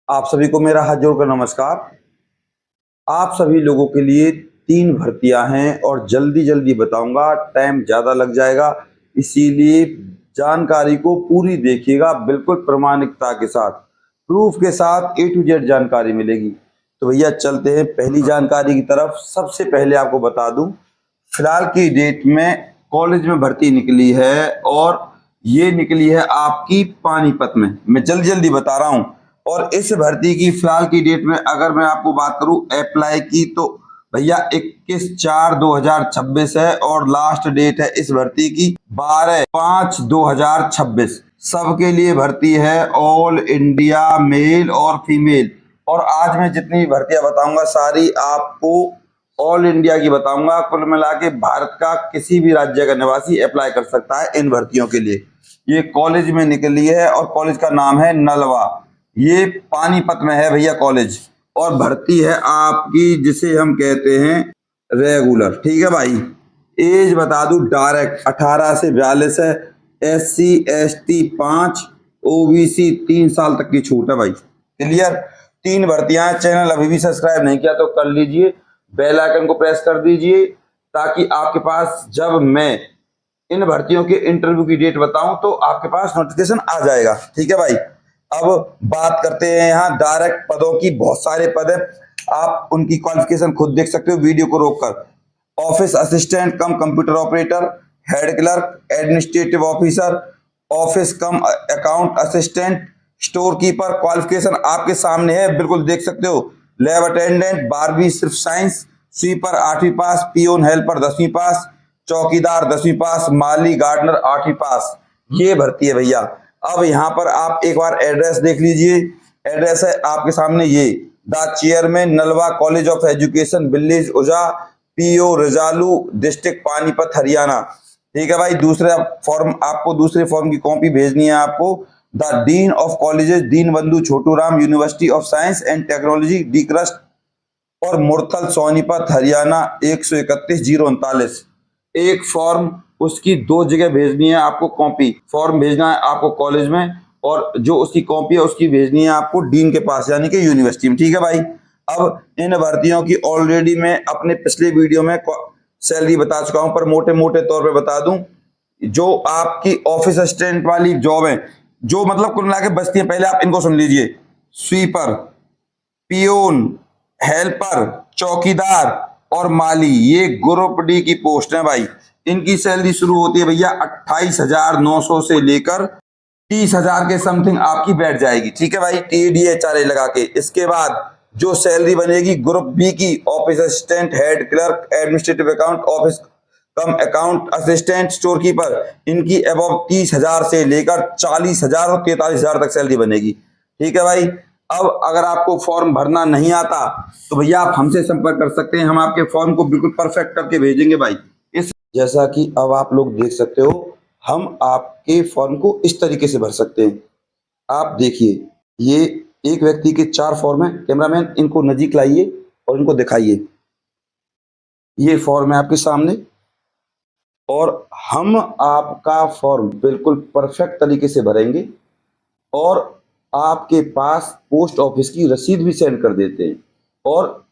आप सभी को मेरा हाथ जोड़कर नमस्कार। आप सभी लोगों के लिए 3 भर्तियां हैं और जल्दी जल्दी बताऊंगा, टाइम ज़्यादा लग जाएगा, इसीलिए जानकारी को पूरी देखिएगा, बिल्कुल प्रामाणिकता के साथ, प्रूफ के साथ A to Z जानकारी मिलेगी। तो भैया चलते हैं पहली जानकारी की तरफ। सबसे पहले आपको बता दूं, फिलहाल की डेट में कॉलेज में भर्ती निकली है और ये निकली है आपकी पानीपत में। मैं जल्दी जल्दी बता रहा हूँ। और इस भर्ती की फिलहाल की डेट में अगर मैं आपको बात करूं अप्लाई की, तो भैया 21/4/2026 है और लास्ट डेट है इस भर्ती की 12/5/2026। सबके लिए भर्ती है, ऑल इंडिया मेल और फीमेल। और आज मैं जितनी भर्तियां बताऊंगा सारी आपको ऑल इंडिया की बताऊंगा। कुल मिला के भारत का किसी भी राज्य का निवासी अप्लाई कर सकता है इन भर्तियों के लिए। ये कॉलेज में निकली है और कॉलेज का नाम है नलवा। ये पानीपत में है भैया कॉलेज। और भर्ती है आपकी जिसे हम कहते हैं रेगुलर। ठीक है भाई। एज बता दूं डायरेक्ट 18 से 42 है। SC ST 5, OBC 3 साल तक की छूट है भाई। क्लियर। 3 भर्तियां। चैनल अभी भी सब्सक्राइब नहीं किया तो कर लीजिए, बेल आइकन को प्रेस कर दीजिए, ताकि आपके पास जब मैं इन भर्तियों के इंटरव्यू की डेट बताऊं तो आपके पास नोटिफिकेशन आ जाएगा। ठीक है भाई। अब बात करते हैं यहाँ डायरेक्ट पदों की। बहुत सारे पद है, आप उनकी क्वालिफिकेशन खुद देख सकते हो वीडियो को रोककर। Office assistant cum computer operator, head clerk, administrative officer, office cum account assistant, store keeper. Qualification आपके सामने है, बिल्कुल देख सकते हो। लैब अटेंडेंट 12वीं सिर्फ साइंस, स्वीपर 8वीं पास, पियोन हेल्पर 10वीं पास, चौकीदार 10वीं पास, माली गार्डनर 8वीं पास। ये भर्ती है भैया। अब यहाँ पर आप एक बार एड्रेस देख लीजिए। एड्रेस है आपके सामने ये, the chairman Nalwa college of education, village Uja, PO Rajalu, district Panipat, Haryana. ठीक है भाई। दूसरा फॉर्म, आपको दूसरे फॉर्म की कॉपी भेजनी है आपको। The dean of colleges, Deen Bandhu Chhotu Ram university of science and technology, DCRUST और मुरथल सोनीपत हरियाणा 131/039। एक फॉर्म, उसकी 2 जगह भेजनी है आपको कॉपी। फॉर्म भेजना है आपको कॉलेज में और जो उसकी कॉपी है उसकी भेजनी है आपको डीन के पास, यानी कि यूनिवर्सिटी में। ठीक है भाई। अब इन भर्तियों की ऑलरेडी मैं अपने पिछले वीडियो में सैलरी बता चुका हूं, पर मोटे मोटे तौर पे बता दूं। जो आपकी ऑफिस असिस्टेंट वाली जॉब है, जो मतलब कुल मिला के बचती है, पहले आप इनको सुन लीजिए। स्वीपर, पियोन, हेल्पर, चौकीदार और माली, ये ग्रुप डी की पोस्ट है भाई। इनकी सैलरी शुरू होती है भैया 28,900 से लेकर 30,000 के समथिंग आपकी बैठ जाएगी। ठीक है भाई, TDHRA लगा के। इसके बाद जो सैलरी बनेगी ग्रुप बी की, office assistant, head clerk, administrative account, office cum account assistant, store keeper, इनकी अबव 30,000 से लेकर 40,000 और 43,000 तक सैलरी बनेगी। ठीक है भाई। अब अगर आपको फॉर्म भरना नहीं आता तो भैया आप हमसे संपर्क कर सकते हैं, हम आपके फॉर्म को बिल्कुल परफेक्ट करके भेजेंगे भाई। इस जैसा कि अब आप लोग देख सकते हो, हम आपके फॉर्म को इस तरीके से भर सकते हैं। आप देखिए, ये एक व्यक्ति के 4 फॉर्म है। कैमरामैन इनको नजीक लाइए और इनको दिखाइए। ये फॉर्म है आपके सामने और हम आपका फॉर्म बिल्कुल परफेक्ट तरीके से भरेंगे और आपके पास पोस्ट ऑफिस की रसीद भी सेंड कर देते हैं। और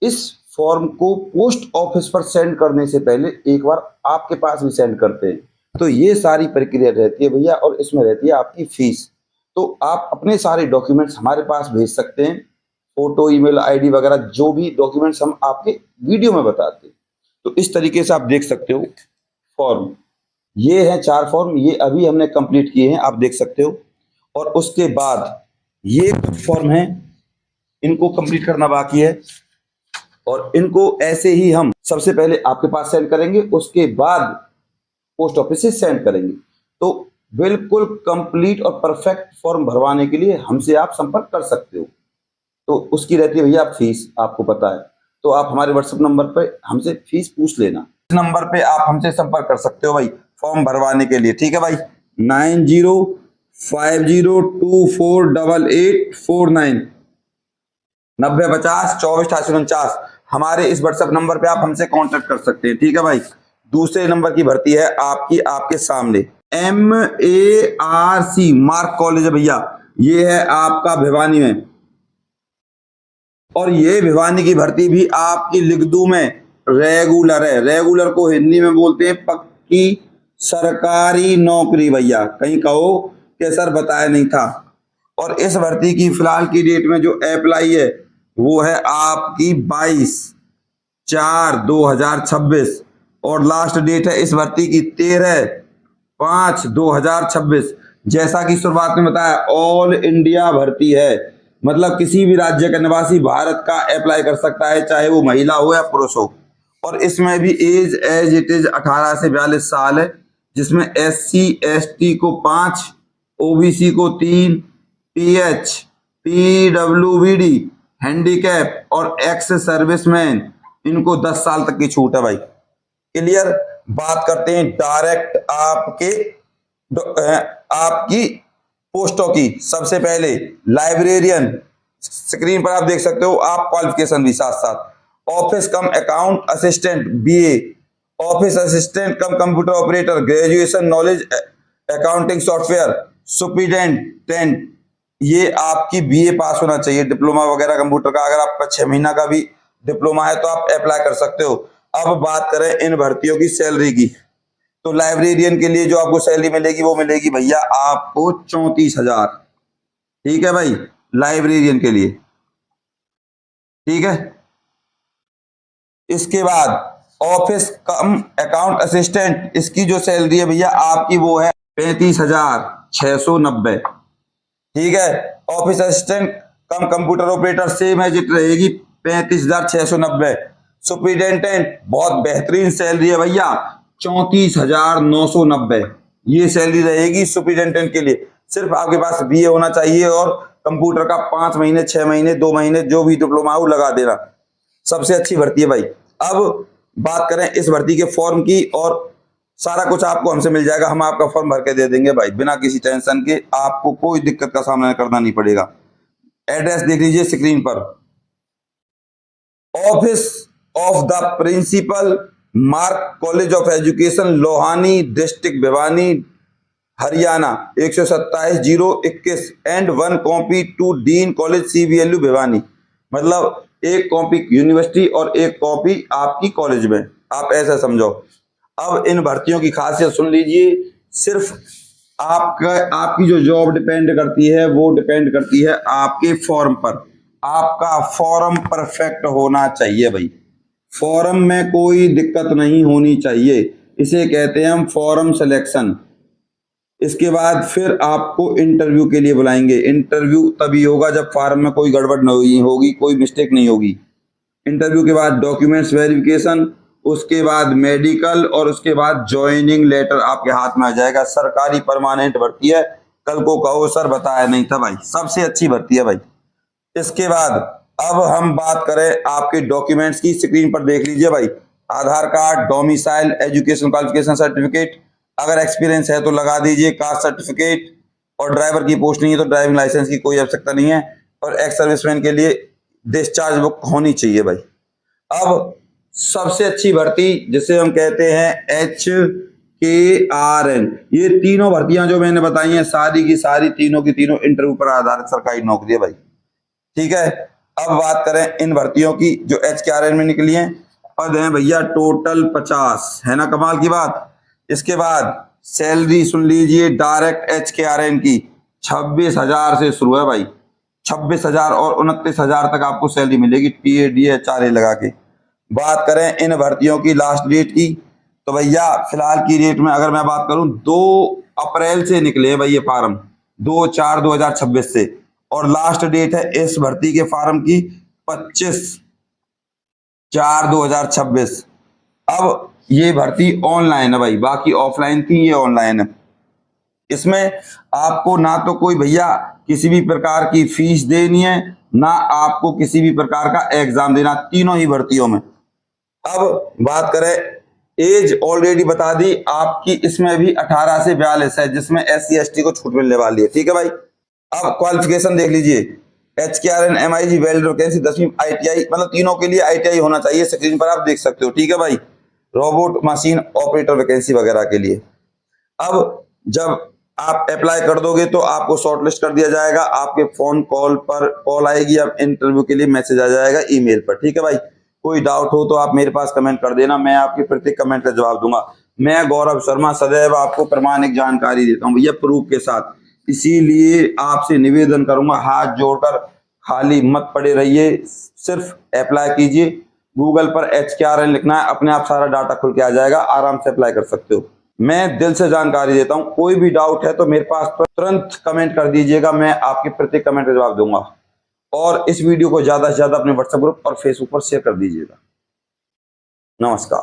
इस फॉर्म को पोस्ट ऑफिस पर सेंड करने से पहले एक बार आपके पास भी सेंड करते हैं। तो ये सारी प्रक्रिया रहती है भैया, और इसमें रहती है आपकी फीस। तो आप अपने सारे डॉक्यूमेंट्स हमारे पास भेज सकते हैं, फोटो, ईमेल ID वगैरह, जो भी डॉक्यूमेंट्स हम आपके वीडियो में बताते हैं। तो इस तरीके से आप देख सकते हो फॉर्म। ये है 4 फॉर्म, ये अभी हमने कंप्लीट किए हैं, आप देख सकते हो। और उसके बाद ये फॉर्म है, इनको कंप्लीट करना बाकी है और इनको ऐसे ही हम सबसे पहले आपके पास सेंड करेंगे, उसके बाद पोस्ट ऑफिस से सेंड करेंगे। तो बिल्कुल कंप्लीट और परफेक्ट फॉर्म भरवाने के लिए हमसे आप संपर्क कर सकते हो। तो उसकी रहती है भैया फीस, आपको पता है। तो आप हमारे व्हाट्सएप नंबर पर हमसे फीस पूछ लेना। इस नंबर पे आप हमसे संपर्क कर सकते हो भाई फॉर्म भरवाने के लिए। ठीक है भाई। 9050248849 9050248849 हमारे इस व्हाट्सएप नंबर पे आप हमसे कांटेक्ट कर सकते हैं। ठीक है भाई। दूसरे नंबर की भर्ती है आपकी, आपके सामने MARC मार्क कॉलेज है भैया। ये है आपका भिवानी में। और ये भिवानी की भर्ती भी आपकी लिख दूं मैं, रेगुलर है। रेगुलर को हिंदी में बोलते हैं पक्की सरकारी नौकरी भैया, कहीं कहो कि सर बताया नहीं था। और इस भर्ती की फिलहाल की डेट में जो अप्लाई है वो है आपकी 22/4/2026 और लास्ट डेट है इस भर्ती की 13/5/2026। जैसा कि शुरुआत में बताया, ऑल इंडिया भर्ती है, मतलब किसी भी राज्य का निवासी भारत का अप्लाई कर सकता है, चाहे वो महिला हो या पुरुष हो। और इसमें भी एज इट इज 18 से 42 साल है, जिसमें SC ST को 5, OBC को 3, PH PWBD हैंडीकैप और एक्स सर्विसमैन इनको 10 साल तक की छूट है भाई। क्लियर। बात करते हैं डायरेक्ट आपकी पोस्टों की। सबसे पहले लाइब्रेरियन, स्क्रीन पर आप देख सकते हो, आप क्वालिफिकेशन भी साथ साथ। Office cum account assistant BA, office assistant cum computer operator, graduation knowledge accounting software, superintendent, ये आपकी BA पास होना चाहिए, डिप्लोमा वगैरह कंप्यूटर का। अगर आपका 6 महीना का भी डिप्लोमा है तो आप अप्लाई कर सकते हो। अब बात करें इन भर्तियों की सैलरी की, तो लाइब्रेरियन के लिए जो आपको सैलरी मिलेगी वो मिलेगी भैया आपको 34,000। ठीक है भाई, लाइब्रेरियन के लिए। ठीक है। इसके बाद ऑफिस कम अकाउंट असिस्टेंट, इसकी जो सैलरी है भैया आपकी वो है 35,690। ठीक है। Office assistant cum computer operator same as it रहेगी 35,690। सुपरिटेंडेंट बहुत बेहतरीन सैलरी है भैया 34,990, ये सैलरी रहेगी सुपरिटेंडेंट के लिए। सिर्फ आपके पास BA होना चाहिए और कंप्यूटर का 5 महीने 6 महीने 2 महीने जो भी डिप्लोमा हो लगा देना। सबसे अच्छी भर्ती है भाई। अब बात करें इस भर्ती के फॉर्म की, और सारा कुछ आपको हमसे मिल जाएगा, हम आपका फॉर्म भर के दे देंगे भाई, बिना किसी टेंशन के, आपको कोई दिक्कत का सामना करना नहीं पड़ेगा। एड्रेस देख लीजिए स्क्रीन पर, office of the principal Mark college of education Lohani district Bhiwani Haryana 127-021 and 1 copy to dean college CBLU Bhiwani, मतलब एक कॉपी यूनिवर्सिटी और एक कॉपी आपकी कॉलेज में, आप ऐसा समझो। अब इन भर्तियों की खासियत सुन लीजिए, सिर्फ आपकी जो जॉब डिपेंड करती है वो डिपेंड करती है आपके फॉर्म पर। आपका फॉर्म परफेक्ट होना चाहिए भाई, फॉर्म में कोई दिक्कत नहीं होनी चाहिए, इसे कहते हैं हम फॉर्म सिलेक्शन। इसके बाद फिर आपको इंटरव्यू के लिए बुलाएंगे। इंटरव्यू तभी होगा जब फॉर्म में कोई गड़बड़ नहीं होगी, कोई मिस्टेक नहीं होगी। इंटरव्यू के बाद डॉक्यूमेंट्स वेरिफिकेशन, उसके बाद मेडिकल और उसके बाद ज्वाइनिंग लेटर आपके हाथ में आ जाएगा। सरकारी परमानेंट भर्ती है, कल को कहो सर बताया नहीं था भाई, सबसे अच्छी भर्ती है भाई। इसके बाद अब हम बात करें आपके डॉक्यूमेंट्स की, स्क्रीन पर देख लीजिए भाई, Aadhaar card, domicile, education qualification certificate, अगर एक्सपीरियंस है तो लगा दीजिए, कास्ट सर्टिफिकेट, और ड्राइवर की पोस्ट नहीं है तो ड्राइविंग लाइसेंस की कोई आवश्यकता नहीं है, और एक्स सर्विसमैन के लिए डिस्चार्ज बुक होनी चाहिए भाई। अब सबसे अच्छी भर्ती जिसे हम कहते हैं HKRN, ये तीनों भर्तियां जो मैंने बताई हैं सारी की सारी तीनों की तीनों इंटरव्यू पर आधारित सरकारी नौकरी है भाई। ठीक है। अब बात करें इन भर्तियों की जो HKRN में निकली हैं, पद हैं भैया टोटल 50, है ना कमाल की बात। इसके बाद सैलरी सुन लीजिए, डायरेक्ट HKRN की 26,000 से शुरू है भाई, 26,000 और 29,000 तक आपको सैलरी मिलेगी TA DA HRA लगा के। बात करें इन भर्तियों की लास्ट डेट की, तो भैया फिलहाल की डेट में अगर मैं बात करूं 2 अप्रैल से निकले हैं भाई ये फार्म, 2/4/2026 से, और लास्ट डेट है इस भर्ती के फार्म की 25/4/2026। अब ये भर्ती ऑनलाइन है भाई, बाकी ऑफलाइन थी, ये ऑनलाइन है। इसमें आपको ना तो कोई भैया किसी भी प्रकार की फीस देनी है, ना आपको किसी भी प्रकार का एग्जाम देना, तीनों ही भर्तियों में। अब बात करें एज, ऑलरेडी बता दी आपकी, इसमें भी 18 से 42 है, जिसमें SC ST को छूट मिलने वाली है। ठीक है भाई। अब क्वालिफिकेशन देख लीजिए, HKRN MIG वेल्डर वैकेंसी 10वीं ITI, मतलब तीनों के लिए ITI होना चाहिए, स्क्रीन पर आप देख सकते हो। ठीक है भाई। रोबोट मशीन ऑपरेटर वैकेंसी वगैरह के लिए। अब जब आप अप्लाई कर दोगे तो आपको शॉर्टलिस्ट कर दिया जाएगा, आपके फोन कॉल पर कॉल आएगी, अब इंटरव्यू के लिए मैसेज आ जाएगा ईमेल पर। ठीक है भाई, कोई डाउट हो तो आप मेरे पास कमेंट कर देना, मैं आपके प्रत्येक कमेंट का जवाब दूंगा। मैं गौरव शर्मा सदैव आपको प्रामाणिक जानकारी देता हूं भैया, प्रूफ के साथ। इसीलिए आपसे निवेदन करूंगा, हाथ जोड़कर खाली मत पड़े रहिए, सिर्फ अप्लाई कीजिए। गूगल पर HKRN लिखना है, अपने आप सारा डाटा खुल के आ जाएगा, आराम से अप्लाई कर सकते हो। मैं दिल से जानकारी देता हूं, कोई भी डाउट है तो मेरे पास तुरंत कमेंट कर दीजिएगा, मैं आपके प्रत्येक कमेंट का जवाब दूंगा। और इस वीडियो को ज्यादा से ज्यादा अपने व्हाट्सएप ग्रुप और फेसबुक पर शेयर कर दीजिएगा। नमस्कार।